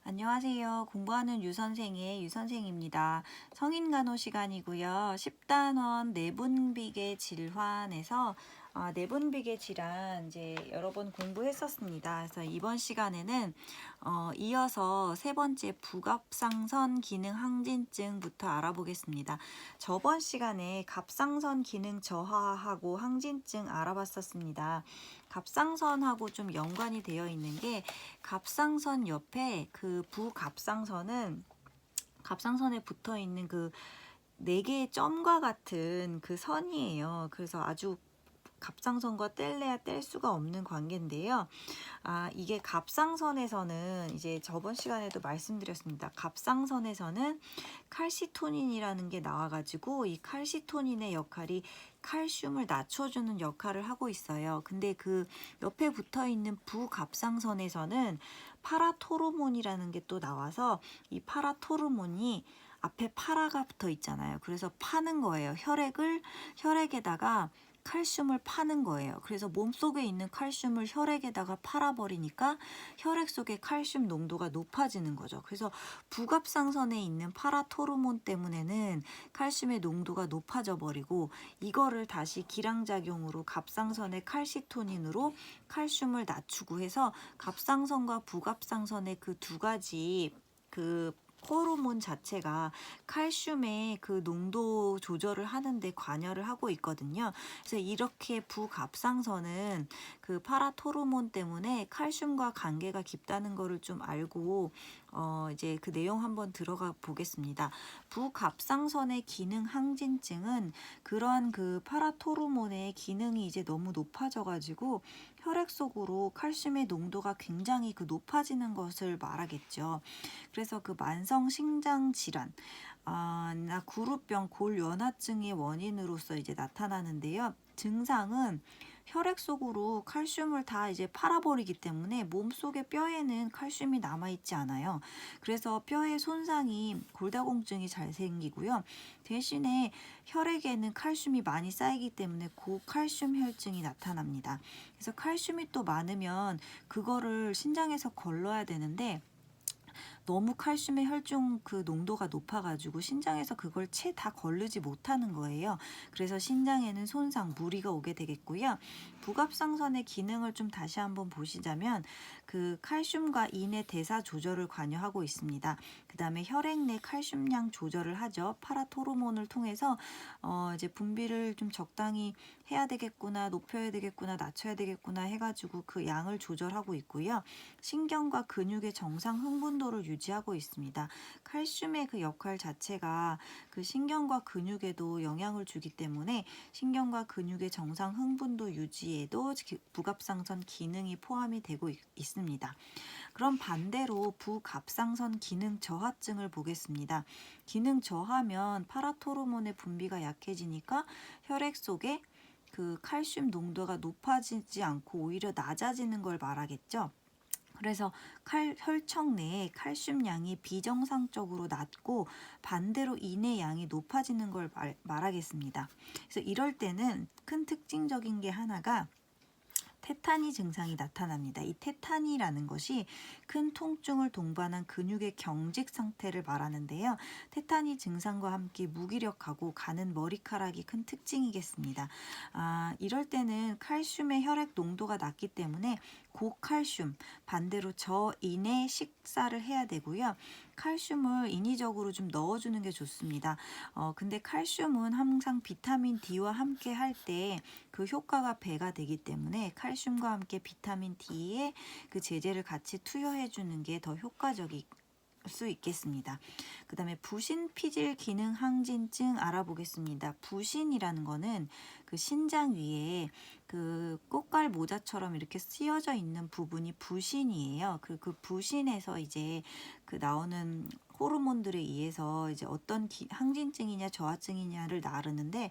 안녕하세요. 공부하는 유선생의 유선생입니다. 성인간호 시간이고요. 10단원 내분비계 질환에서 내분비계 질환 이제 여러 번 공부했었습니다. 그래서 이번 시간에는 이어서 세 번째 부갑상선 기능 항진증부터 알아보겠습니다. 저번 시간에 갑상선 기능 저하하고 항진증 알아봤었습니다. 갑상선하고 좀 연관이 되어 있는 게 갑상선 옆에 그 부갑상선은 갑상선에 붙어 있는 그 네 개의 점과 같은 그 선이에요. 그래서 아주 갑상선과 뗄래야 뗄 수가 없는 관계인데요. 이게 갑상선에서는 이제 저번 시간에도 말씀드렸습니다. 갑상선에서는 칼시토닌이라는 게 나와가지고 이 칼시토닌의 역할이 칼슘을 낮춰주는 역할을 하고 있어요. 근데 그 옆에 붙어 있는 부갑상선에서는 파라토르몬이라는 게 또 나와서 이 파라토르몬이 앞에 파라가 붙어 있잖아요. 그래서 파는 거예요. 혈액에다가 칼슘을 파는 거예요. 그래서 몸속에 있는 칼슘을 혈액에다가 팔아버리니까 혈액 속의 칼슘 농도가 높아지는 거죠. 그래서 부갑상선에 있는 파라토르몬 때문에는 칼슘의 농도가 높아져 버리고 이거를 다시 기량작용으로 갑상선의 칼시토닌으로 칼슘을 낮추고 해서 갑상선과 부갑상선의 그 두 가지 그 호르몬 자체가 칼슘의 그 농도 조절을 하는데 관여를 하고 있거든요. 그래서 이렇게 부갑상선은 그 파라토르몬 때문에 칼슘과 관계가 깊다는 거를 좀 알고 이제 그 내용 한번 들어가 보겠습니다. 부갑상선의 기능 항진증은 그러한 그 파라토르몬의 기능이 이제 너무 높아져가지고 혈액 속으로 칼슘의 농도가 굉장히 그 높아지는 것을 말하겠죠. 그래서 그 만성 신장 질환, 나 구루병, 골연화증의 원인으로서 이제 나타나는데요. 증상은 혈액 속으로 칼슘을 다 이제 팔아버리기 때문에 몸속의 뼈에는 칼슘이 남아있지 않아요. 그래서 뼈의 손상이 골다공증이 잘 생기고요. 대신에 혈액에는 칼슘이 많이 쌓이기 때문에 고칼슘 혈증이 나타납니다. 그래서 칼슘이 또 많으면 그거를 신장에서 걸러야 되는데 너무 칼슘의 혈중 그 농도가 높아가지고 신장에서 그걸 채 다 거르지 못하는 거예요. 그래서 신장에는 손상, 무리가 오게 되겠고요. 부갑상선의 기능을 좀 다시 한번 보시자면 그 칼슘과 인의 대사 조절을 관여하고 있습니다. 그 다음에 혈액 내 칼슘량 조절을 하죠. 파라토르몬을 통해서 이제 분비를 좀 적당히 해야 되겠구나, 높여야 되겠구나, 낮춰야 되겠구나 해가지고 그 양을 조절하고 있고요. 신경과 근육의 정상 흥분도를 유지하고 있습니다. 칼슘의 그 역할 자체가 그 신경과 근육에도 영향을 주기 때문에 신경과 근육의 정상 흥분도 유지에도 부갑상선 기능이 포함이 되고 있습니다. 그럼 반대로 부갑상선 기능 저하증을 보겠습니다. 기능 저하면 파라토르몬의 분비가 약해지니까 혈액 속에 그 칼슘 농도가 높아지지 않고 오히려 낮아지는 걸 말하겠죠. 그래서 혈청 내에 칼슘량이 비정상적으로 낮고 반대로 인의 양이 높아지는 걸 말하겠습니다. 그래서 이럴 때는 큰 특징적인 게 하나가 테타니 증상이 나타납니다. 이 테타니라는 것이 큰 통증을 동반한 근육의 경직 상태를 말하는데요. 테타니 증상과 함께 무기력하고 가는 머리카락이 큰 특징이겠습니다. 이럴 때는 칼슘의 혈액 농도가 낮기 때문에 고칼슘, 반대로 저인의 식사를 해야 되고요. 칼슘을 인위적으로 좀 넣어주는 게 좋습니다. 근데 칼슘은 항상 비타민 D와 함께 할 때 그 효과가 배가 되기 때문에 칼슘과 함께 비타민 D의 그 제제를 같이 투여해 주는 게 더 효과적일 수 있겠습니다. 그 다음에 부신피질 기능 항진증 알아보겠습니다. 부신이라는 거는 그 신장 위에 그 꽃갈 모자처럼 이렇게 쓰여져 있는 부분이 부신이에요. 그 부신에서 이제 그 나오는 호르몬들에 의해서 이제 어떤 항진증이냐 저하증이냐를 나르는데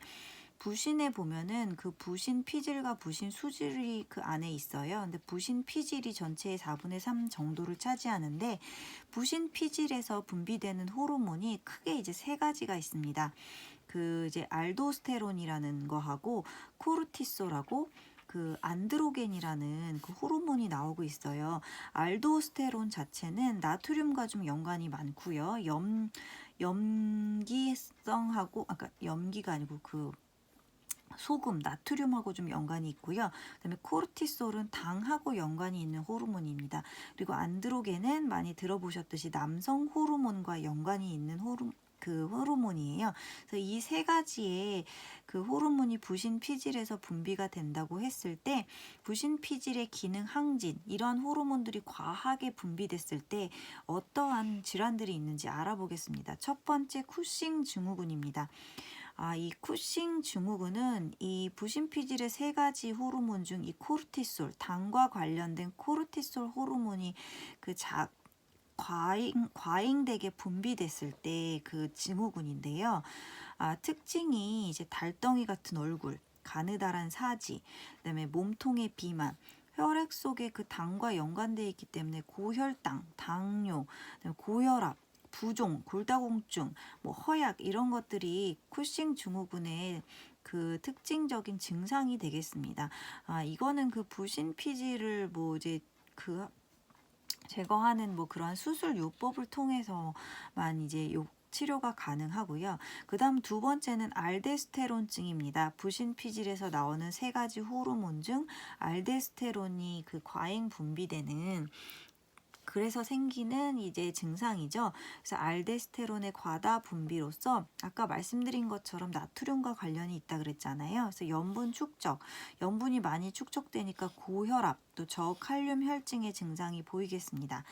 부신에 보면은 그 부신 피질과 부신 수질이 그 안에 있어요. 근데 부신 피질이 전체의 4분의 3 정도를 차지하는데 부신 피질에서 분비되는 호르몬이 크게 이제 세 가지가 있습니다. 그 이제 알도스테론이라는 거하고 코르티솔하고 그 안드로겐이라는 그 호르몬이 나오고 있어요. 알도스테론 자체는 나트륨과 좀 연관이 많고요. 염기성하고 아까 염기가 아니고 그 소금, 나트륨하고 좀 연관이 있고요. 그다음에 코르티솔은 당하고 연관이 있는 호르몬입니다. 그리고 안드로겐은 많이 들어보셨듯이 남성 호르몬과 연관이 있는 호르몬이에요. 그래서 이 세 가지의 그 호르몬이 부신 피질에서 분비가 된다고 했을 때 부신 피질의 기능 항진 이런 호르몬들이 과하게 분비됐을 때 어떠한 질환들이 있는지 알아보겠습니다. 첫 번째 쿠싱 증후군입니다. 이 쿠싱 증후군은 이 부신 피질의 세 가지 호르몬 중 이 코르티솔, 당과 관련된 코르티솔 호르몬이 그 과잉되게 분비됐을 때 그 증후군인데요. 특징이 이제 달덩이 같은 얼굴, 가느다란 사지, 그다음에 몸통의 비만, 혈액 속에 그 당과 연관되어 있기 때문에 고혈당, 당뇨, 그다음에 고혈압, 부종, 골다공증, 뭐 허약 이런 것들이 쿠싱 증후군의 그 특징적인 증상이 되겠습니다. 이거는 그 부신 피질을 뭐 이제 그 제거하는 뭐 그런 수술 요법을 통해서만 이제 치료가 가능하고요. 그다음 두 번째는 알데스테론증입니다. 부신 피질에서 나오는 세 가지 호르몬 중 알데스테론이 그 과잉 분비되는 그래서 생기는 이제 증상이죠. 그래서 알데스테론의 과다 분비로서 아까 말씀드린 것처럼 나트륨과 관련이 있다 그랬잖아요. 그래서 염분 축적, 염분이 많이 축적되니까 고혈압, 또 저칼륨 혈증의 증상이 보이겠습니다.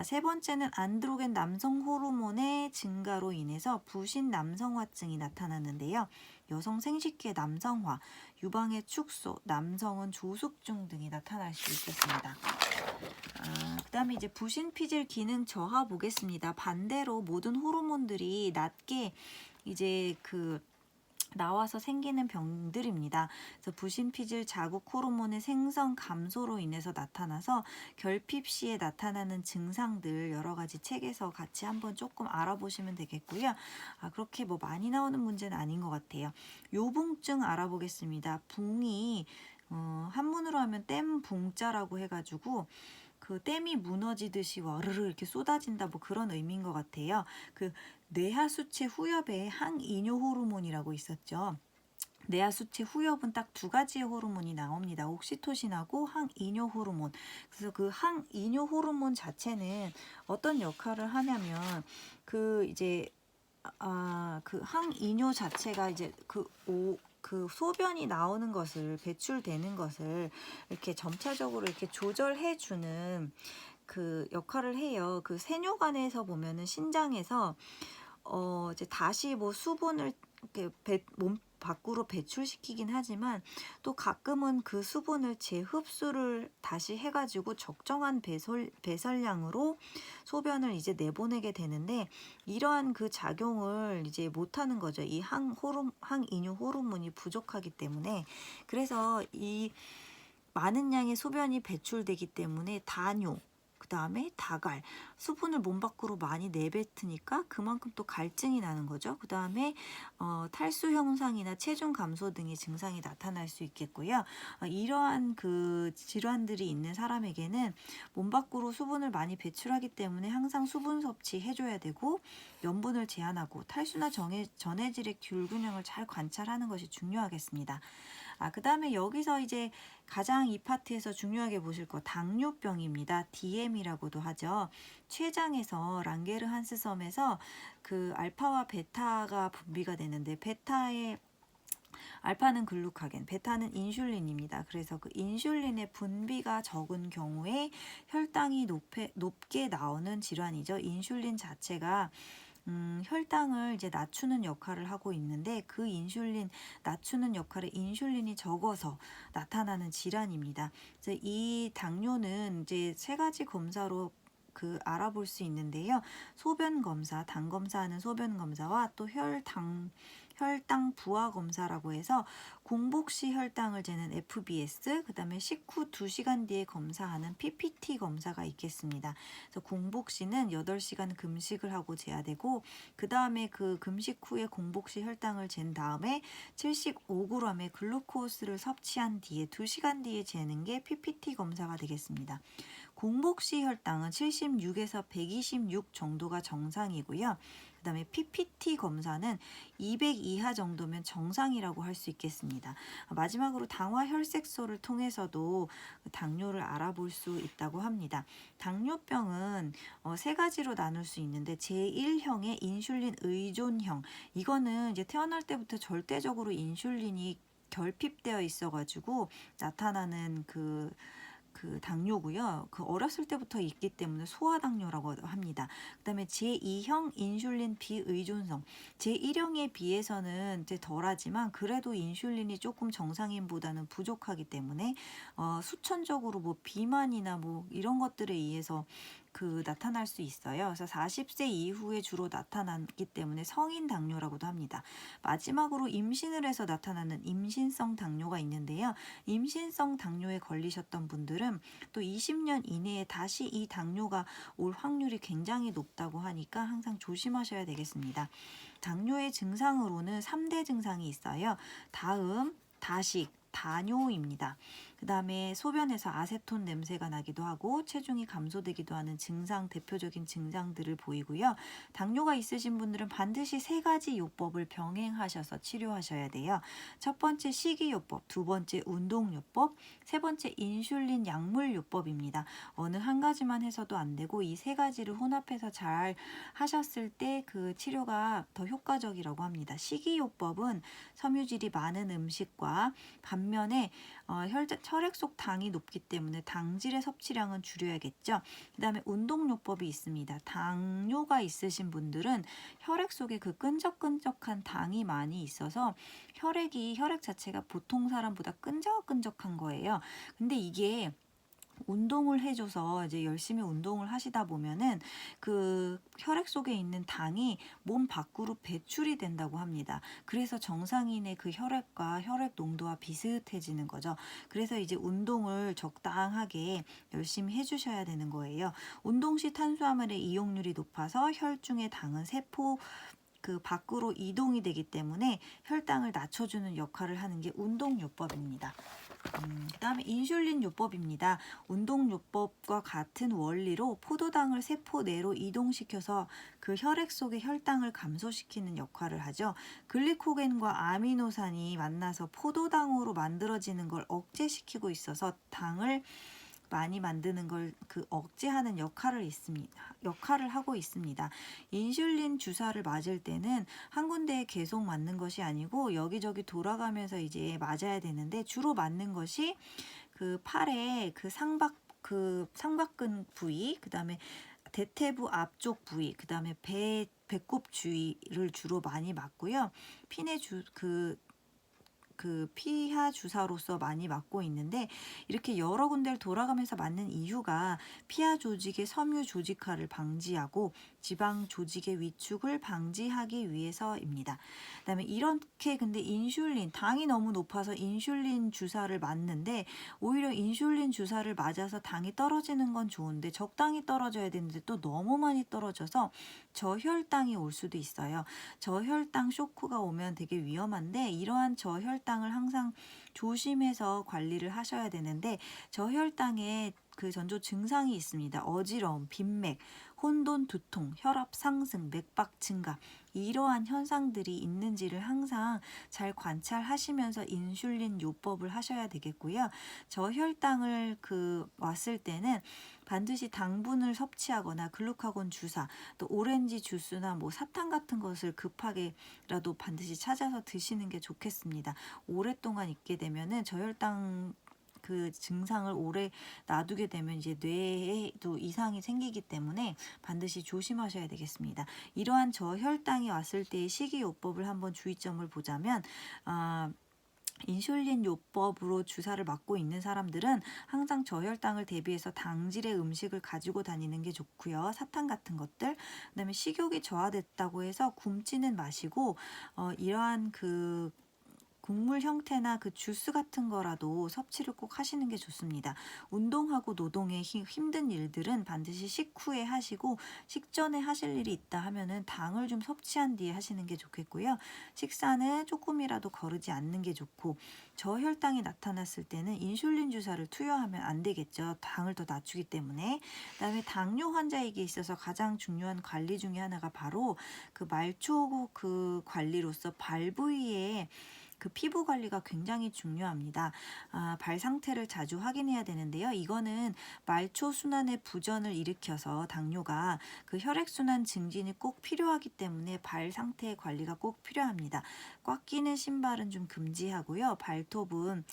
세 번째는 안드로겐 남성 호르몬의 증가로 인해서 부신 남성화증이 나타나는데요. 여성 생식기의 남성화, 유방의 축소, 남성은 조숙증 등이 나타날 수 있겠습니다. 그다음에 이제 부신 피질 기능 저하 보겠습니다. 반대로 모든 호르몬들이 낮게 이제 그 나와서 생기는 병들입니다. 그래서 부신 피질 자국 호르몬의 생성 감소로 인해서 나타나서 결핍 시에 나타나는 증상들 여러 가지 책에서 같이 한번 조금 알아보시면 되겠고요. 그렇게 뭐 많이 나오는 문제는 아닌 것 같아요. 요붕증 알아보겠습니다. 붕이 한문으로 하면 땜붕자라고 해가지고 그 댐이 무너지듯이 와르르 이렇게 쏟아진다 뭐 그런 의미인 것 같아요. 그 뇌하수체 후엽에 항이뇨 호르몬이라고 있었죠. 뇌하수체 후엽은 딱 두 가지의 호르몬이 나옵니다. 옥시토신하고 항이뇨 호르몬. 그래서 그 항이뇨 호르몬 자체는 어떤 역할을 하냐면 그 이제 그 항이뇨 자체가 이제 그 소변이 나오는 것을 배출되는 것을 이렇게 점차적으로 이렇게 조절해 주는 그 역할을 해요. 그 세뇨관에서 보면은 신장에서 이제 다시 뭐 수분을 이렇게 몸 밖으로 배출시키긴 하지만 또 가끔은 그 수분을 재흡수를 다시 해가지고 적정한 배설량으로 소변을 이제 내보내게 되는데 이러한 그 작용을 이제 못하는 거죠. 이 항이뇨 호르몬이 부족하기 때문에. 그래서 이 많은 양의 소변이 배출되기 때문에 다뇨, 그 다음에 다갈, 수분을 몸 밖으로 많이 내뱉으니까 그만큼 또 갈증이 나는 거죠. 그 다음에 탈수 현상이나 체중 감소 등의 증상이 나타날 수 있겠고요. 이러한 그 질환들이 있는 사람에게는 몸 밖으로 수분을 많이 배출하기 때문에 항상 수분 섭취해줘야 되고 염분을 제한하고 탈수나 전해질의 균균형을 잘 관찰하는 것이 중요하겠습니다. 그 다음에 여기서 이제 가장 이 파트에서 중요하게 보실 거 당뇨병입니다. DM이라고도 하죠. 췌장에서 랑게르한스 섬에서 그 알파와 베타가 분비가 되는데 알파는 글루카겐, 베타는 인슐린입니다. 그래서 그 인슐린의 분비가 적은 경우에 혈당이 높게 나오는 질환이죠. 인슐린 자체가 혈당을 이제 낮추는 역할을 하고 있는데 그 인슐린 낮추는 역할에 인슐린이 적어서 나타나는 질환입니다. 그래서 이 당뇨는 이제 세 가지 검사로 알아볼 수 있는데요. 소변 검사, 당 검사하는 소변 검사와 또 혈당 부하 검사라고 해서 공복 시 혈당을 재는 FBS, 그다음에 식후 2시간 뒤에 검사하는 PPT 검사가 있겠습니다. 그래서 공복 시는 8시간 금식을 하고 재야 되고, 그다음에 그 금식 후에 공복 시 혈당을 잰 다음에 75g의 글루코스를 섭취한 뒤에 2시간 뒤에 재는 게 PPT 검사가 되겠습니다. 공복 시 혈당은 76에서 126 정도가 정상이고요. 그다음에 PPT 검사는 200 이하 정도면 정상이라고 할 수 있겠습니다. 마지막으로 당화 혈색소를 통해서도 당뇨를 알아볼 수 있다고 합니다. 당뇨병은 세 가지로 나눌 수 있는데, 제1형의 인슐린 의존형, 이거는 이제 태어날 때부터 절대적으로 인슐린이 결핍되어 있어가지고 나타나는 그 당뇨고요. 어렸을 때부터 있기 때문에 소아당뇨라고 합니다. 그다음에 제2형 인슐린 비의존성. 제1형에 비해서는 이제 덜하지만 그래도 인슐린이 조금 정상인보다는 부족하기 때문에 수천적으로 뭐 비만이나 뭐 이런 것들에 의해서 나타날 수 있어요. 그래서 40세 이후에 주로 나타나기 때문에 성인 당뇨라고도 합니다. 마지막으로 임신을 해서 나타나는 임신성 당뇨가 있는데요. 임신성 당뇨에 걸리셨던 분들은 또 20년 이내에 다시 이 당뇨가 올 확률이 굉장히 높다고 하니까 항상 조심하셔야 되겠습니다. 당뇨의 증상으로는 3대 증상이 있어요. 다음, 다식, 다뇨입니다. 그 다음에 소변에서 아세톤 냄새가 나기도 하고 체중이 감소되기도 하는 대표적인 증상들을 보이고요. 당뇨가 있으신 분들은 반드시 3가지 요법을 병행하셔서 치료하셔야 돼요. 첫 번째 식이요법, 두 번째 운동요법, 세 번째 인슐린 약물요법입니다. 어느 한 가지만 해서도 안 되고 이 3가지를 혼합해서 잘 하셨을 때 그 치료가 더 효과적이라고 합니다. 식이요법은 섬유질이 많은 음식과 반면에 혈액 속 당이 높기 때문에 당질의 섭취량은 줄여야겠죠. 그 다음에 운동요법이 있습니다. 당뇨가 있으신 분들은 혈액 속에 그 끈적끈적한 당이 많이 있어서 혈액 자체가 보통 사람보다 끈적끈적한 거예요. 근데 이게 운동을 해줘서 이제 열심히 운동을 하시다 보면은 그 혈액 속에 있는 당이 몸 밖으로 배출이 된다고 합니다. 그래서 정상인의 그 혈액과 혈액 농도와 비슷해지는 거죠. 그래서 이제 운동을 적당하게 열심히 해주셔야 되는 거예요. 운동 시 탄수화물의 이용률이 높아서 혈중의 당은 세포 밖으로 이동이 되기 때문에 혈당을 낮춰주는 역할을 하는 게 운동요법입니다. 그 다음에 인슐린 요법입니다. 운동요법과 같은 원리로 포도당을 세포 내로 이동시켜서 그 혈액 속의 혈당을 감소시키는 역할을 하죠. 글리코겐과 아미노산이 만나서 포도당으로 만들어지는 걸 억제시키고 있어서 당을 많이 만드는 걸 억제하는 역할을 하고 있습니다. 인슐린 주사를 맞을 때는 한 군데에 계속 맞는 것이 아니고 여기저기 돌아가면서 이제 맞아야 되는데, 주로 맞는 것이 팔의 상박근 부위, 그다음에 대퇴부 앞쪽 부위, 그다음에 배꼽 주위를 주로 많이 맞고요. 피하 주사로서 많이 맞고 있는데, 이렇게 여러 군데를 돌아가면서 맞는 이유가 피하 조직의 섬유 조직화를 방지하고 지방 조직의 위축을 방지하기 위해서입니다. 그다음에 이렇게 근데 당이 너무 높아서 인슐린 주사를 맞는데, 오히려 인슐린 주사를 맞아서 당이 떨어지는 건 좋은데 적당히 떨어져야 되는데 또 너무 많이 떨어져서 저혈당이 올 수도 있어요. 저혈당 쇼크가 오면 되게 위험한데, 이러한 저혈당을 항상 조심해서 관리를 하셔야 되는데, 저혈당에 전조 증상이 있습니다. 어지러움, 빈맥, 혼돈, 두통, 혈압 상승, 맥박 증가, 이러한 현상들이 있는지를 항상 잘 관찰하시면서 인슐린 요법을 하셔야 되겠고요. 저혈당을 왔을 때는 반드시 당분을 섭취하거나 글루카곤 주사, 또 오렌지 주스나 뭐 사탕 같은 것을 급하게라도 반드시 찾아서 드시는 게 좋겠습니다. 오랫동안 있게 되면은 저혈당 증상을 오래 놔두게 되면 이제 뇌에도 이상이 생기기 때문에 반드시 조심하셔야 되겠습니다. 이러한 저혈당이 왔을 때의 식이요법을 한번 주의점을 보자면, 인슐린 요법으로 주사를 맞고 있는 사람들은 항상 저혈당을 대비해서 당질의 음식을 가지고 다니는 게 좋고요. 사탕 같은 것들, 그다음에 식욕이 저하됐다고 해서 굶지는 마시고 이러한 그 국물 형태나 그 주스 같은 거라도 섭취를 꼭 하시는 게 좋습니다. 운동하고 노동에 힘든 일들은 반드시 식후에 하시고 식전에 하실 일이 있다 하면은 당을 좀 섭취한 뒤에 하시는 게 좋겠고요. 식사는 조금이라도 거르지 않는 게 좋고 저혈당이 나타났을 때는 인슐린 주사를 투여하면 안 되겠죠. 당을 더 낮추기 때문에. 그다음에 당뇨 환자에게 있어서 가장 중요한 관리 중에 하나가 바로 그 말초 그 관리로서 발 부위에 그 피부 관리가 굉장히 중요합니다. 발 상태를 자주 확인해야 되는데요. 이거는 말초 순환의 부전을 일으켜서 당뇨가 그 혈액 순환 증진이 꼭 필요하기 때문에 발 상태의 관리가 꼭 필요합니다. 꽉 끼는 신발은 좀 금지하고요. 발톱은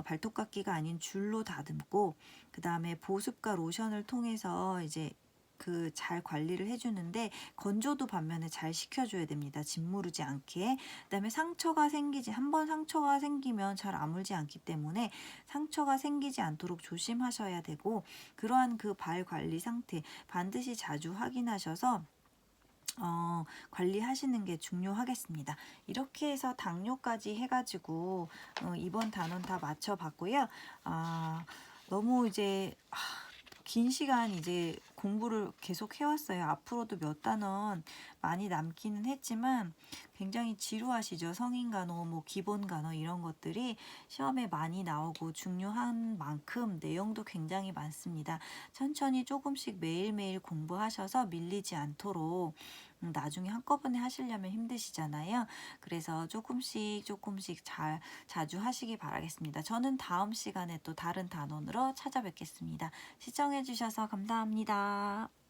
발톱 깎기가 아닌 줄로 다듬고 그 다음에 보습과 로션을 통해서 이제 그 잘 관리를 해주는데 건조도 반면에 잘 시켜줘야 됩니다. 짓무르지 않게. 그다음에 상처가 생기지 한번 상처가 생기면 잘 아물지 않기 때문에 상처가 생기지 않도록 조심하셔야 되고 그러한 그 발 관리 상태 반드시 자주 확인하셔서 관리하시는 게 중요하겠습니다. 이렇게 해서 당뇨까지 해가지고 이번 단원 다 맞춰봤고요. 너무 이제 긴 시간 이제 공부를 계속 해왔어요. 앞으로도 몇 단원 많이 남기는 했지만 굉장히 지루하시죠. 성인간호, 뭐 기본간호 이런 것들이 시험에 많이 나오고 중요한 만큼 내용도 굉장히 많습니다. 천천히 조금씩 매일매일 공부하셔서 밀리지 않도록 나중에 한꺼번에 하시려면 힘드시잖아요. 그래서 조금씩 자주 하시기 바라겠습니다. 저는 다음 시간에 또 다른 단원으로 찾아뵙겠습니다. 시청해주셔서 감사합니다.